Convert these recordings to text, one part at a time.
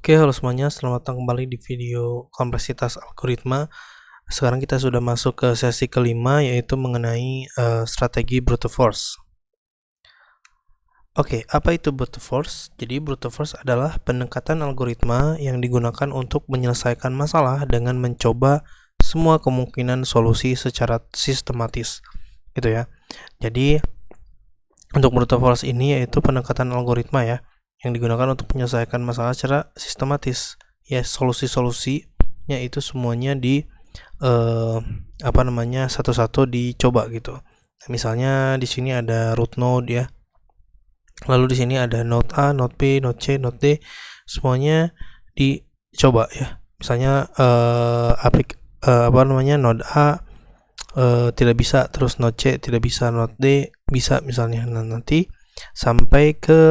Oke, halo semuanya, selamat datang kembali di video kompleksitas algoritma. Sekarang kita sudah masuk ke sesi kelima, yaitu mengenai strategi brute force. Oke, apa itu brute force? Jadi brute force adalah pendekatan algoritma yang digunakan untuk menyelesaikan masalah dengan mencoba semua kemungkinan solusi secara sistematis, gitu ya. Jadi untuk brute force ini yaitu pendekatan algoritma ya, yang digunakan untuk menyelesaikan masalah secara sistematis. Ya, solusi-solusinya itu semuanya di satu-satu dicoba gitu. Nah, misalnya di sini ada root node ya. Lalu di sini ada node A, node B, node C, node D, semuanya dicoba ya. Misalnya node A tidak bisa, terus node C tidak bisa, node D bisa misalnya. Nah, nanti sampai ke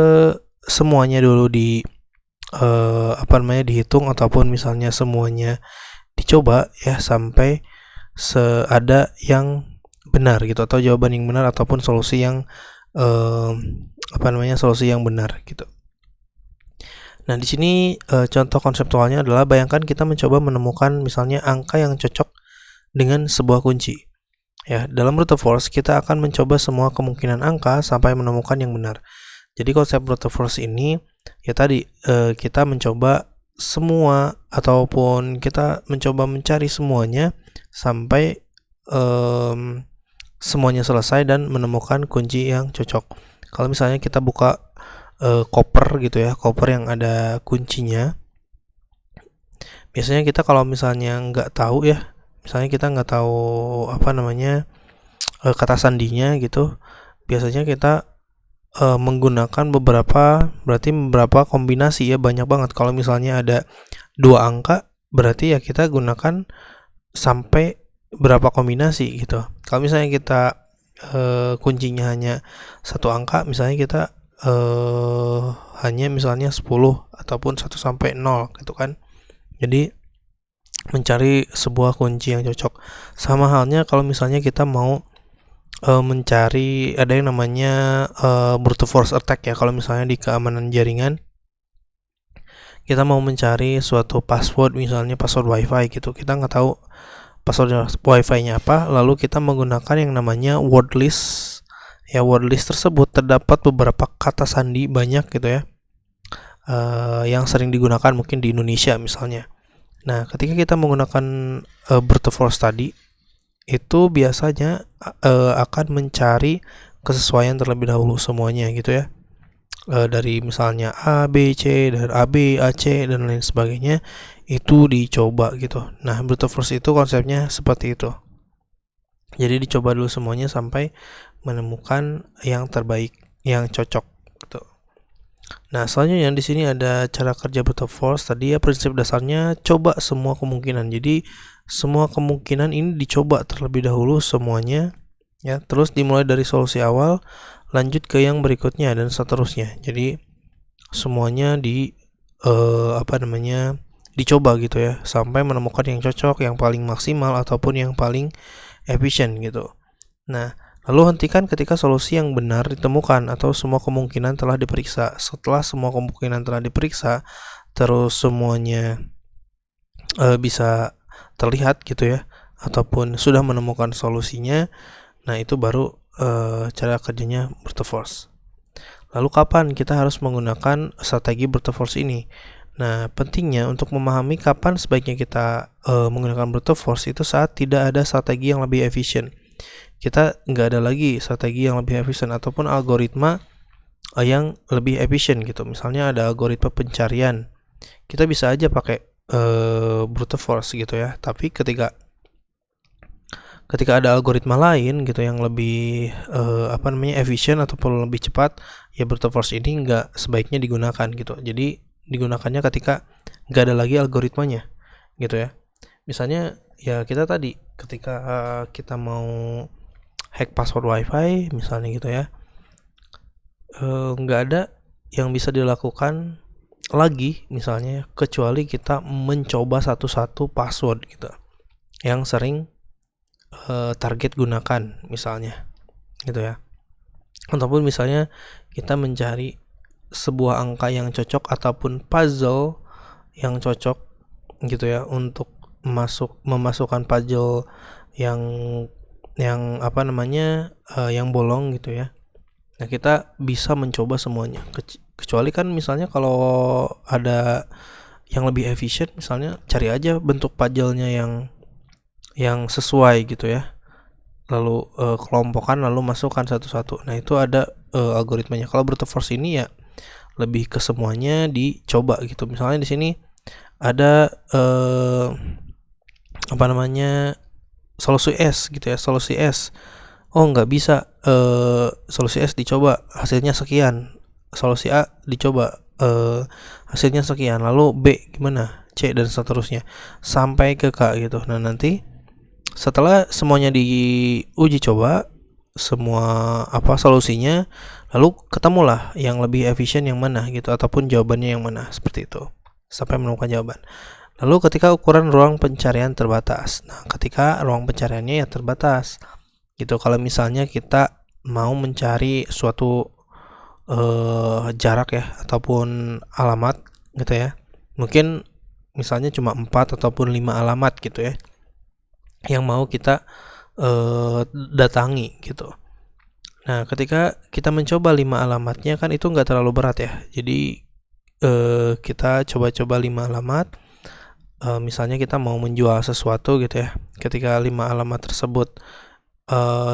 semuanya dulu dihitung, ataupun misalnya semuanya dicoba ya sampai ada yang benar gitu, atau jawaban yang benar, ataupun solusi yang solusi yang benar gitu. Nah, di sini contoh konseptualnya adalah bayangkan kita mencoba menemukan misalnya angka yang cocok dengan sebuah kunci. Ya, dalam brute force kita akan mencoba semua kemungkinan angka sampai menemukan yang benar. Jadi konsep brute force ini ya tadi kita mencoba semua, ataupun kita mencoba mencari semuanya sampai semuanya selesai dan menemukan kunci yang cocok. Kalau misalnya kita buka koper gitu ya, koper yang ada kuncinya, biasanya kita kalau misalnya nggak tahu ya, misalnya kita nggak tahu kata sandinya gitu, biasanya kita menggunakan beberapa kombinasi ya, banyak banget. Kalau misalnya ada 2 angka, berarti ya kita gunakan sampai berapa kombinasi gitu. Kalau misalnya kita kuncinya hanya 1 angka, misalnya kita hanya misalnya 10 ataupun 1 sampai 0 gitu kan. Jadi mencari sebuah kunci yang cocok. Sama halnya kalau misalnya kita mau mencari, ada yang namanya brute force attack ya. Kalau misalnya di keamanan jaringan kita mau mencari suatu password, misalnya password wifi gitu, kita nggak tahu password wifi-nya apa, lalu kita menggunakan yang namanya word list. Ya, word list tersebut terdapat beberapa kata sandi banyak gitu ya, yang sering digunakan mungkin di Indonesia misalnya. Nah, ketika kita menggunakan brute force tadi, itu biasanya akan mencari kesesuaian terlebih dahulu semuanya gitu ya, dari misalnya A, B, C, dari A, B, A, C, dan lain sebagainya, itu dicoba gitu. Nah, brute force itu konsepnya seperti itu. Jadi dicoba dulu semuanya sampai menemukan yang terbaik, yang cocok gitu. Nah, selanjutnya di sini ada cara kerja brute force. Tadi ya, prinsip dasarnya coba semua kemungkinan. Jadi semua kemungkinan ini dicoba terlebih dahulu semuanya ya, terus dimulai dari solusi awal, lanjut ke yang berikutnya dan seterusnya. Jadi semuanya dicoba gitu ya sampai menemukan yang cocok, yang paling maksimal, ataupun yang paling efisien gitu. Nah, lalu hentikan ketika solusi yang benar ditemukan atau semua kemungkinan telah diperiksa. Setelah semua kemungkinan telah diperiksa, terus semuanya bisa terlihat gitu ya, ataupun sudah menemukan solusinya, nah itu baru cara kerjanya brute force. Lalu kapan kita harus menggunakan strategi brute force ini? Nah, pentingnya untuk memahami kapan sebaiknya kita menggunakan brute force itu saat tidak ada strategi yang lebih efisien. Kita nggak ada lagi strategi yang lebih efisien ataupun algoritma yang lebih efisien gitu. Misalnya ada algoritma pencarian, kita bisa aja pakai brute force gitu ya. Tapi ketika ada algoritma lain gitu yang lebih efisien ataupun lebih cepat, ya brute force ini nggak sebaiknya digunakan gitu. Jadi digunakannya ketika nggak ada lagi algoritmanya gitu ya. Misalnya ya kita tadi ketika kita mau hack password wifi misalnya gitu ya, nggak ada yang bisa dilakukan lagi misalnya kecuali kita mencoba satu-satu password gitu yang sering target gunakan misalnya gitu ya, ataupun misalnya kita mencari sebuah angka yang cocok ataupun puzzle yang cocok gitu ya untuk memasukkan puzzle yang apa namanya yang bolong gitu ya. Nah, kita bisa mencoba semuanya. Kecuali kan misalnya kalau ada yang lebih efisien, misalnya cari aja bentuk puzzle-nya yang sesuai gitu ya. Lalu kelompokkan lalu masukkan satu-satu. Nah, itu ada algoritmanya. Kalau brute force ini ya lebih ke semuanya dicoba gitu. Misalnya di sini ada apa namanya solusi S gitu ya, solusi S. Oh, nggak bisa solusi S dicoba hasilnya sekian, solusi A dicoba hasilnya sekian, lalu B gimana, C dan seterusnya sampai ke K gitu. Nah, nanti setelah semuanya diuji coba semua apa solusinya, lalu ketemulah yang lebih efisien yang mana gitu, ataupun jawabannya yang mana, seperti itu sampai menemukan jawaban. Lalu ketika ukuran ruang pencarian terbatas, nah ketika ruang pencariannya ya terbatas gitu, kalau misalnya kita mau mencari suatu jarak ya ataupun alamat gitu ya, mungkin misalnya cuma 4 ataupun 5 alamat gitu ya yang mau kita datangi gitu. Nah, ketika kita mencoba 5 alamatnya kan itu nggak terlalu berat ya. Jadi kita coba-coba 5 alamat. Misalnya kita mau menjual sesuatu gitu ya. Ketika 5 alamat tersebut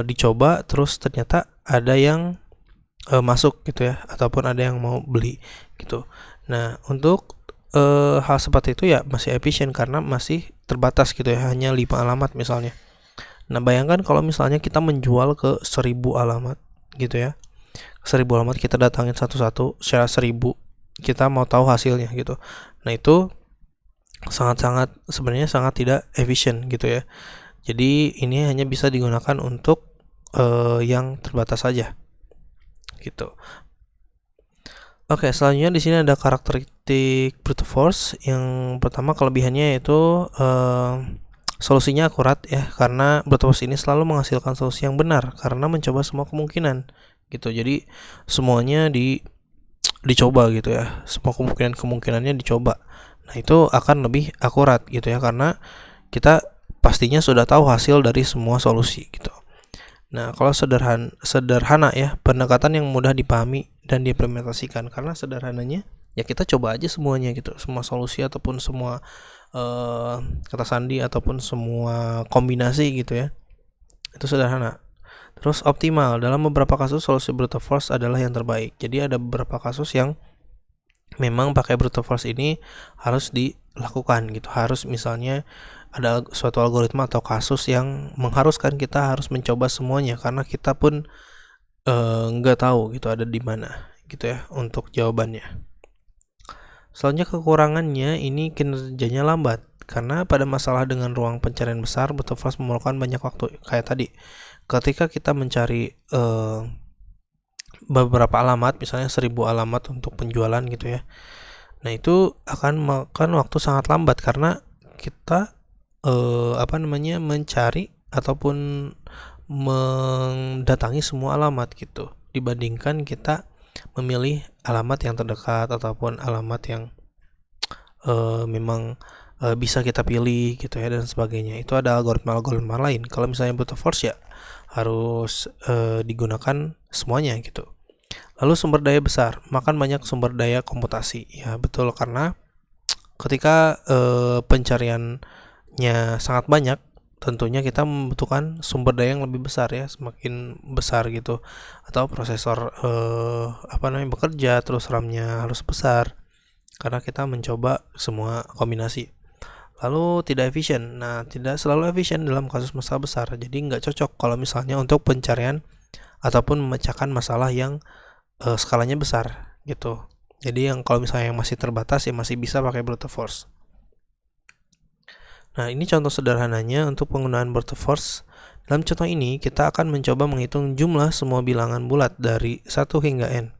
dicoba, terus ternyata ada yang masuk gitu ya, ataupun ada yang mau beli gitu. Nah, untuk hal seperti itu ya masih efisien karena masih terbatas gitu ya, hanya 5 alamat misalnya. Nah, bayangkan kalau misalnya kita menjual ke 1000 alamat gitu ya. 1000 alamat kita datangin satu-satu secara 1000, kita mau tahu hasilnya gitu. Nah, itu sangat-sangat sebenarnya sangat tidak efisien gitu ya. Jadi ini hanya bisa digunakan untuk yang terbatas saja gitu. Oke, selanjutnya di sini ada karakteristik brute force. Yang pertama kelebihannya yaitu solusinya akurat ya, karena brute force ini selalu menghasilkan solusi yang benar karena mencoba semua kemungkinan gitu. Jadi semuanya dicoba gitu ya, semua kemungkinannya dicoba. Nah, itu akan lebih akurat gitu ya, karena kita pastinya sudah tahu hasil dari semua solusi gitu. Nah, kalau sederhana ya, pendekatan yang mudah dipahami dan diimplementasikan. Karena sederhananya ya kita coba aja semuanya gitu, semua solusi ataupun semua kata sandi ataupun semua kombinasi gitu ya. Itu sederhana. Terus optimal, dalam beberapa kasus solusi brute force adalah yang terbaik. Jadi ada beberapa kasus yang memang pakai brute force ini harus dilakukan gitu. Harus misalnya ada suatu algoritma atau kasus yang mengharuskan kita harus mencoba semuanya karena kita pun nggak tahu gitu ada di mana gitu ya untuk jawabannya. Selanjutnya kekurangannya ini kinerjanya lambat karena pada masalah dengan ruang pencarian besar brute force memerlukan banyak waktu. Kayak tadi ketika kita mencari beberapa alamat, misalnya 1000 alamat untuk penjualan gitu ya. Nah, itu akan makan waktu sangat lambat karena kita mencari ataupun mendatangi semua alamat gitu, dibandingkan kita memilih alamat yang terdekat ataupun alamat yang memang bisa kita pilih gitu ya dan sebagainya. Itu ada algoritma lain. Kalau misalnya brute force ya harus digunakan semuanya gitu. Lalu sumber daya besar, makan banyak sumber daya komputasi. Ya betul, karena ketika pencariannya sangat banyak, tentunya kita membutuhkan sumber daya yang lebih besar ya, semakin besar gitu. Atau prosesor bekerja, terus RAM-nya harus besar karena kita mencoba semua kombinasi. Lalu tidak efisien. Nah, tidak selalu efisien dalam kasus masalah besar. Jadi nggak cocok kalau misalnya untuk pencarian ataupun memecahkan masalah yang skalanya besar gitu. Jadi yang kalau misalnya yang masih terbatas ya masih bisa pakai brute force. Nah, ini contoh sederhananya untuk penggunaan brute force. Dalam contoh ini kita akan mencoba menghitung jumlah semua bilangan bulat dari 1 hingga n.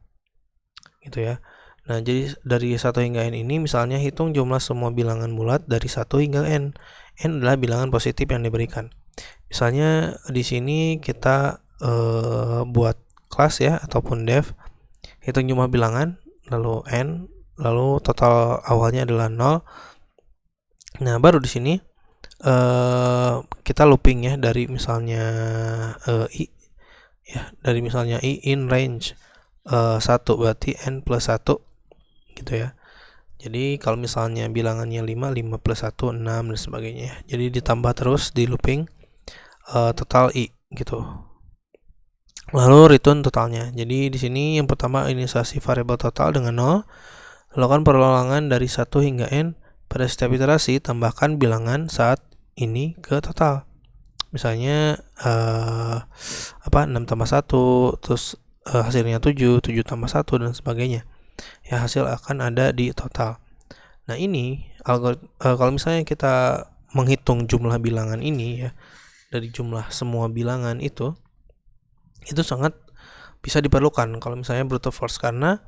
Gitu ya. Nah, jadi dari 1 hingga n ini misalnya hitung jumlah semua bilangan bulat dari 1 hingga n. N adalah bilangan positif yang diberikan. Misalnya di sini kita buat kelas ya ataupun dev, hitung jumlah bilangan lalu n lalu total awalnya adalah 0. Nah, baru di sini kita looping ya dari misalnya i ya, dari misalnya i in range 1, berarti n plus 1 gitu ya. Jadi kalau misalnya bilangannya 5, 5 plus 1, 6 dan sebagainya. Jadi ditambah terus di looping total i gitu. Lalu return totalnya. Jadi di sini yang pertama inisialisasi variabel total dengan 0. Lakukan perulangan dari 1 hingga n. Pada setiap iterasi tambahkan bilangan saat ini ke total. Misalnya 6 tambah 1, terus hasilnya 7, 7 tambah 1 dan sebagainya. Ya, hasil akan ada di total. Nah, ini kalau misalnya kita menghitung jumlah bilangan ini ya, dari jumlah semua bilangan itu sangat bisa diperlukan kalau misalnya brute force, karena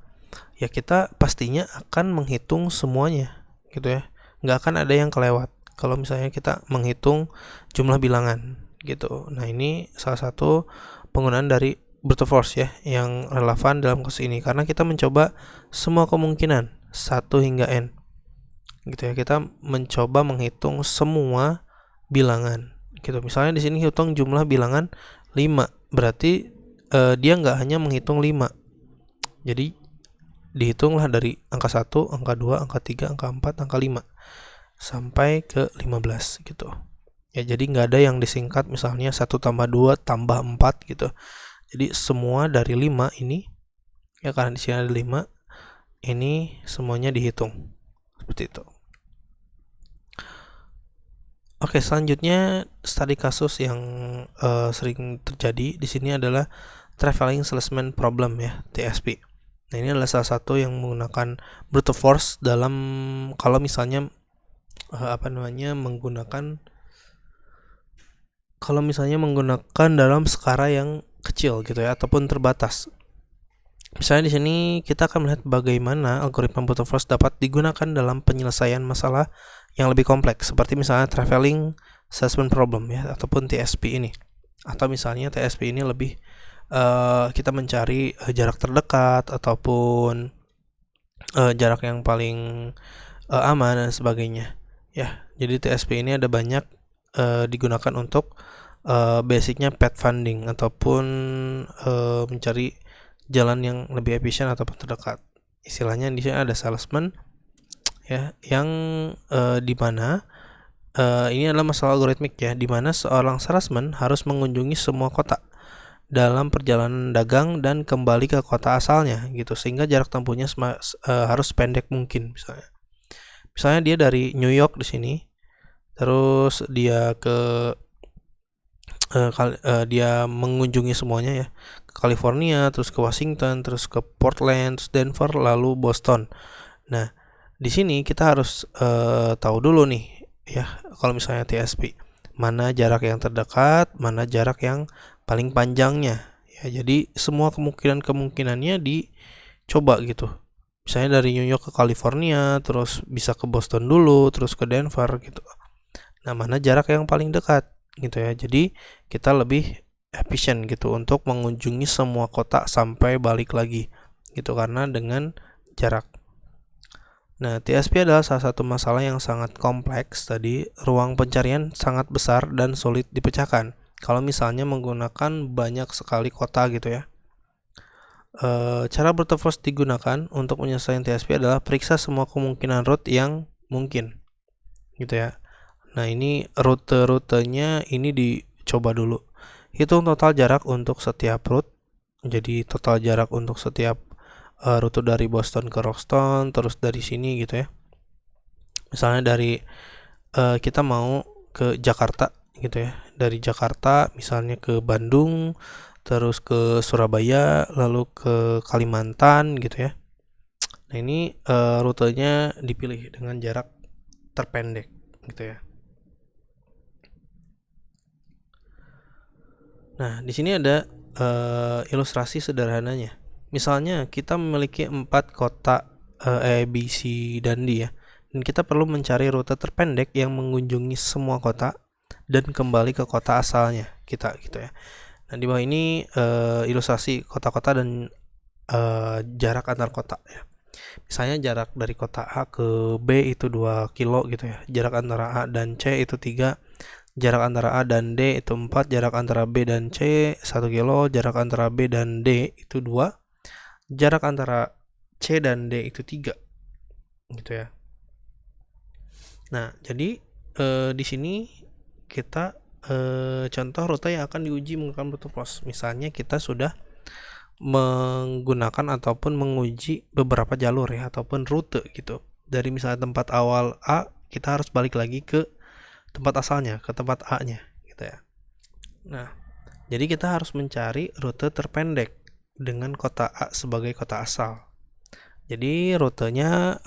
ya kita pastinya akan menghitung semuanya gitu ya, nggak akan ada yang kelewat kalau misalnya kita menghitung jumlah bilangan gitu. Nah, ini salah satu penggunaan dari brute force ya yang relevan dalam kasus ini, karena kita mencoba semua kemungkinan 1 hingga n gitu ya. Kita mencoba menghitung semua bilangan gitu. Misalnya di sini hitung jumlah bilangan 5, berarti dia nggak hanya menghitung 5, jadi dihitunglah dari angka 1, angka 2, angka 3, angka 4, angka 5 sampai ke 15 gitu ya. Jadi nggak ada yang disingkat misalnya 1 tambah 2 tambah 4 gitu. Jadi semua dari 5 ini ya, karena di sini ada 5, ini semuanya dihitung seperti itu. Oke, selanjutnya studi kasus yang sering terjadi di sini adalah traveling salesman problem ya, TSP. Nah, ini adalah salah satu yang menggunakan brute force dalam kalau misalnya menggunakan dalam skala yang kecil gitu ya, ataupun terbatas. Misalnya di sini kita akan melihat bagaimana algoritma brute force dapat digunakan dalam penyelesaian masalah yang lebih kompleks, seperti misalnya traveling salesman problem ya, ataupun TSP ini. Atau misalnya TSP ini lebih kita mencari jarak terdekat ataupun jarak yang paling aman dan sebagainya. Ya, jadi TSP ini ada banyak digunakan untuk basicnya path finding ataupun mencari jalan yang lebih efisien ataupun terdekat. Istilahnya di sini ada salesman ya, yang di mana ini adalah masalah algoritmik ya, di mana seorang salesman harus mengunjungi semua kota dalam perjalanan dagang dan kembali ke kota asalnya gitu, sehingga jarak tempuhnya harus pendek mungkin. Misalnya dia dari New York di sini, terus dia dia mengunjungi semuanya ya, ke California, terus ke Washington, terus ke Portland, terus Denver, lalu Boston. Nah, di sini kita harus tahu dulu nih ya, kalau misalnya TSP, mana jarak yang terdekat, mana jarak yang paling panjangnya ya. Jadi semua kemungkinannya dicoba gitu. Misalnya dari New York ke California, terus bisa ke Boston dulu, terus ke Denver gitu. Nah, mana jarak yang paling dekat gitu ya. Jadi kita lebih efisien gitu untuk mengunjungi semua kota sampai balik lagi gitu, karena dengan jarak. Nah, TSP adalah salah satu masalah yang sangat kompleks tadi. Ruang pencarian sangat besar dan sulit dipecahkan kalau misalnya menggunakan banyak sekali kota gitu ya. Cara brute force digunakan untuk menyelesaikan TSP adalah periksa semua kemungkinan route yang mungkin gitu ya. Nah, ini rute-rutenya ini dicoba dulu. Hitung total jarak untuk setiap route. Jadi total jarak untuk setiap rute dari Boston ke Roxton, terus dari sini gitu ya. Misalnya dari kita mau ke Jakarta gitu ya. Dari Jakarta misalnya ke Bandung, terus ke Surabaya, lalu ke Kalimantan gitu ya. Nah, ini rutenya dipilih dengan jarak terpendek gitu ya. Nah, di sini ada ilustrasi sederhananya. Misalnya kita memiliki 4 kota A, B, C, dan D ya. Dan kita perlu mencari rute terpendek yang mengunjungi semua kota dan kembali ke kota asalnya kita gitu ya. Nah, di bawah ini ilustrasi kota-kota dan jarak antar kota ya. Misalnya jarak dari kota A ke B itu 2 kilo gitu ya. Jarak antara A dan C itu 3, jarak antara A dan D itu 4, jarak antara B dan C 1 kilo, jarak antara B dan D itu 2, jarak antara C dan D itu 3 gitu ya. Nah, jadi di sini kita contoh rute yang akan diuji menggunakan brute force. Misalnya kita sudah menggunakan ataupun menguji beberapa jalur ya, ataupun rute gitu. Dari misalnya tempat awal A, kita harus balik lagi ke tempat asalnya, ke tempat A-nya gitu ya. Nah, jadi kita harus mencari rute terpendek dengan kota A sebagai kota asal. Jadi rutenya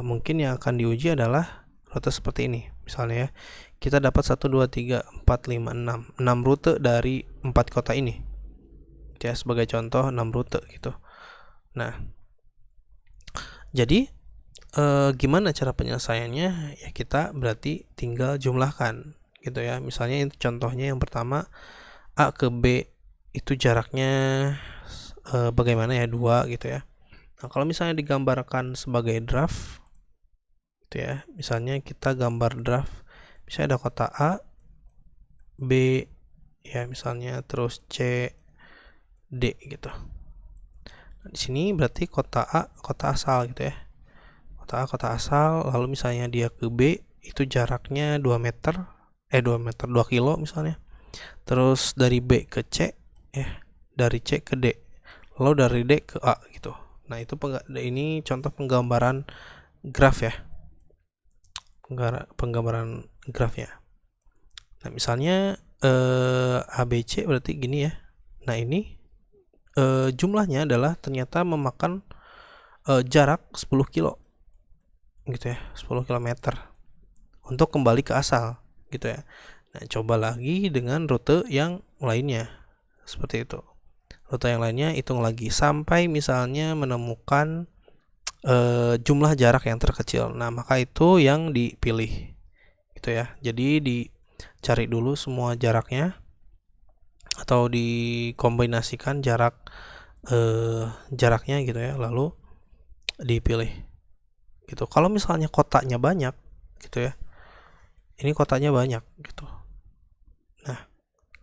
mungkin yang akan diuji adalah rute seperti ini. Misalnya ya, kita dapat 1, 2, 3, 4, 5, 6 rute dari 4 kota ini ya, sebagai contoh 6 rute gitu. Nah, jadi gimana cara penyelesaiannya? Ya kita berarti tinggal jumlahkan gitu ya. Misalnya contohnya yang pertama, A ke B itu jaraknya bagaimana ya, 2 gitu ya. Nah, kalau misalnya digambarkan sebagai draft gitu ya, misalnya kita gambar draft, misalnya ada kota A, B ya misalnya, terus C, D gitu. Nah, di sini berarti kota A kota asal gitu ya. Kota A kota asal, lalu misalnya dia ke B itu jaraknya 2 meter 2 kilo misalnya. Terus dari B ke C ya, dari C ke D, lalu dari D ke A gitu. Nah, itu ini contoh penggambaran graf ya. Penggambaran grafnya. Nah, misalnya ABC berarti gini ya. Nah, ini jumlahnya adalah ternyata memakan jarak 10 kilo gitu ya, 10 km untuk kembali ke asal gitu ya. Nah, coba lagi dengan rute yang lainnya seperti itu. Rute yang lainnya hitung lagi sampai misalnya menemukan jumlah jarak yang terkecil. Nah, maka itu yang dipilih gitu ya. Jadi dicari dulu semua jaraknya atau dikombinasikan jaraknya gitu ya, lalu dipilih gitu. Kalau misalnya kotanya banyak gitu ya, ini kotanya banyak gitu. Nah,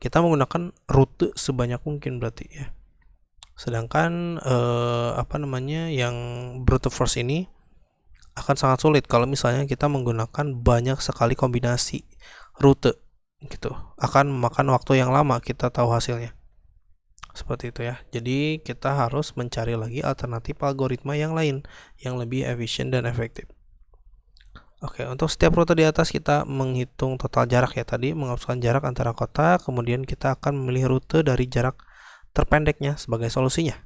kita menggunakan rute sebanyak mungkin berarti ya. Sedangkan yang brute force ini akan sangat sulit kalau misalnya kita menggunakan banyak sekali kombinasi rute gitu. Akan memakan waktu yang lama kita tahu hasilnya. Seperti itu ya. Jadi kita harus mencari lagi alternatif algoritma yang lain yang lebih efisien dan efektif. Oke, untuk setiap rute di atas kita menghitung total jarak ya tadi, menghapuskan jarak antara kota, kemudian kita akan memilih rute dari jarak terpendeknya sebagai solusinya.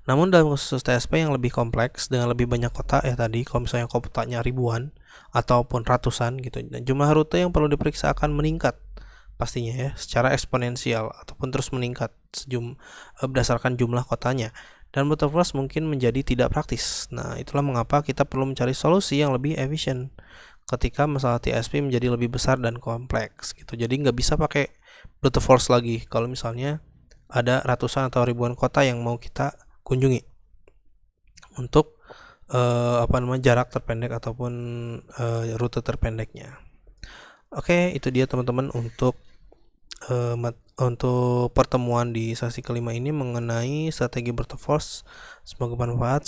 Namun dalam khusus TSP yang lebih kompleks dengan lebih banyak kota ya tadi, kalau misalnya kotanya ribuan ataupun ratusan gitu, jumlah rute yang perlu diperiksa akan meningkat pastinya ya secara eksponensial ataupun terus meningkat berdasarkan jumlah kotanya, dan brute force mungkin menjadi tidak praktis. Nah, itulah mengapa kita perlu mencari solusi yang lebih efisien ketika masalah TSP menjadi lebih besar dan kompleks gitu. Jadi nggak bisa pakai brute force lagi kalau misalnya ada ratusan atau ribuan kota yang mau kita kunjungi untuk jarak terpendek ataupun rute terpendeknya. Oke, itu dia teman-teman untuk pertemuan di sesi kelima ini mengenai strategi brute force. Semoga bermanfaat.